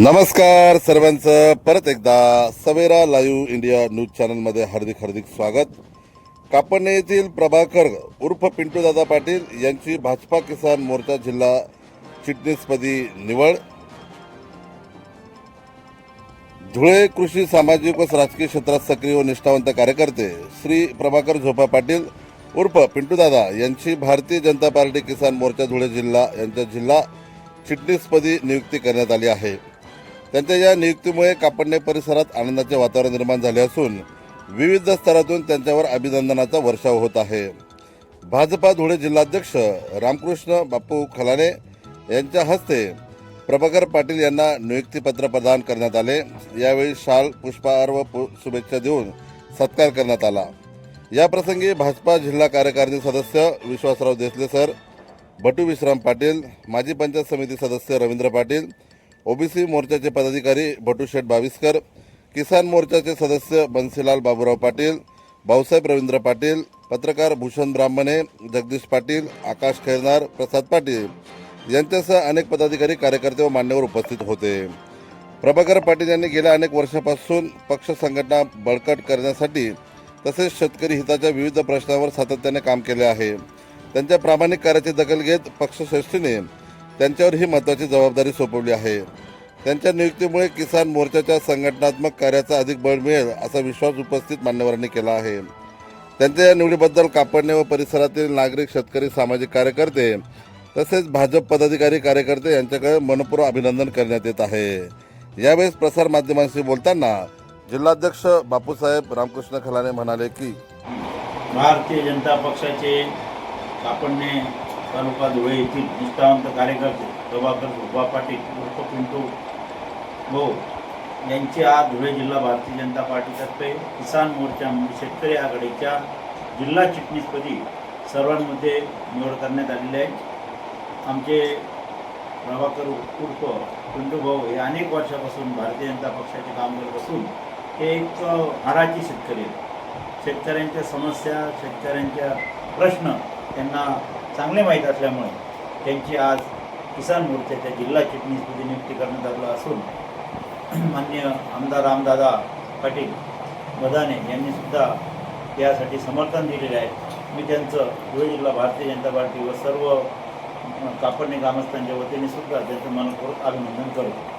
नमस्कार सर्वांचं परत एकदा सवेरा लाईव्ह इंडिया न्यूज चॅनलमध्ये हार्दिक स्वागत। कापडणे येथील प्रभाकर उर्फ पिंटू दादा पाटील यांची भाजपा किसान मोर्चा जिल्हा चिटणीसपदी निवड। धुळे कृषी सामाजिक व राजकीय क्षेत्रात सक्रिय व निष्ठावंत कार्यकर्ते श्री प्रभाकर झोपा पाटील उर्फ पिंटू दादा यांची भारतीय जनता पार्टी किसान मोर्चा धुळे जिल्हा यांच्या जिल्हा चिटणीसपदी नियुक्ती करण्यात आली आहे। त्यांच्या या नियुक्तीमुळे कापडणे परिसरात आनंदाचे वातावरण निर्माण झाले असून विविध स्तरातून त्यांच्यावर अभिनंदनाचा वर्षाव होत आहे। भाजपा धुळे जिल्हाध्यक्ष रामकृष्ण बापू खलाणे यांच्या हस्ते प्रभाकर पाटील यांना नियुक्तीपत्र प्रदान करण्यात आले। यावेळी शाल पुष्पहार व शुभेच्छा देऊन सत्कार करण्यात आला। या प्रसंगी भाजपा जिल्हा कार्यकारिणी सदस्य विश्वासराव देसले सर, बटू विश्राम पाटील, माजी पंचायत समिती सदस्य रवींद्र पाटील, ओबीसी मोर्चाचे पदाधिकारी भटूशेठ बाविस्कर, किसान मोर्चाचे सदस्य बन्सीलाल बाबूराव पाटील, भाऊसाहेब रवींद्र पाटील, पत्रकार भूषण ब्राह्मणे, जगदीश पाटील, आकाश खैरनार, प्रसाद पाटील यांच्यासह अनेक पदाधिकारी, कार्यकर्ते व मान्यवर उपस्थित होते। प्रभाकर पाटील यांनी गेल्या अनेक वर्षांपासून पक्ष संघटना बळकट करण्यासाठी तसेच शेतकरी हिताच्या विविध प्रश्नांवर सातत्याने काम केले आहे। त्यांच्या प्रामाणिक कार्याची दखल घेत पक्षश्रेष्ठीने त्यांच्यावर ही महत्त्वाची जबाबदारी सोपवली आहे। त्यांच्या नियुक्तीमुळे किसान मोर्चाच्या संघटनात्मक कार्याचा अधिक बळ मिळेल असा विश्वास उपस्थित मान्यवरांनी केला आहे। त्यांच्या या निवडीबद्दल कापडणे व परिसरातील नागरिक, शेतकरी, सामाजिक कार्यकर्ते तसेच भाजप पदाधिकारी, कार्यकर्ते यांच्याकडे मनपूर्वक अभिनंदन करण्यात येत आहे। यावेळी प्रसार माध्यमांशी बोलताना जिल्हाध्यक्ष बापूसाहेब रामकृष्ण खलाणे म्हणाले की भारतीय जनता पक्षाचे कापडणे तालुका धुळे येथील निष्ठावंत कार्यकर्ते प्रभाकर झोपा पाटील उर्फ पिंटू भाऊ यांची आज धुळे जिल्हा भारतीय जनता पार्टीतर्फे किसान मोर्चा शेतकरी आघाडीच्या जिल्हा चिटणीसपदी सर्वांमध्ये निवड करण्यात आलेली आहे। आमचे प्रभाकर उर्फ पिंटू भाऊ हे अनेक वर्षापासून भारतीय जनता पक्षाचे काम करत असून ते एक हाराचे शेतकरी आहेत। शेतकऱ्यांच्या समस्या, शेतकऱ्यांच्या प्रश्न त्यांना चांगले माहीत असल्यामुळे त्यांची आज किसान मोर्चाच्या जिल्हा चिटणीसपदी नियुक्ती करण्यात आली असून माननीय आमदार रामदादा पाटील बदाने यांनी सुद्धा यासाठी समर्थन दिलेले आहे। मी त्यांचं धुळे जिल्हा भारतीय जनता पार्टी व सर्व कापडणे ग्रामस्थांच्या वतीने सुद्धा त्यांचं मनपूर्वक अभिनंदन करतो।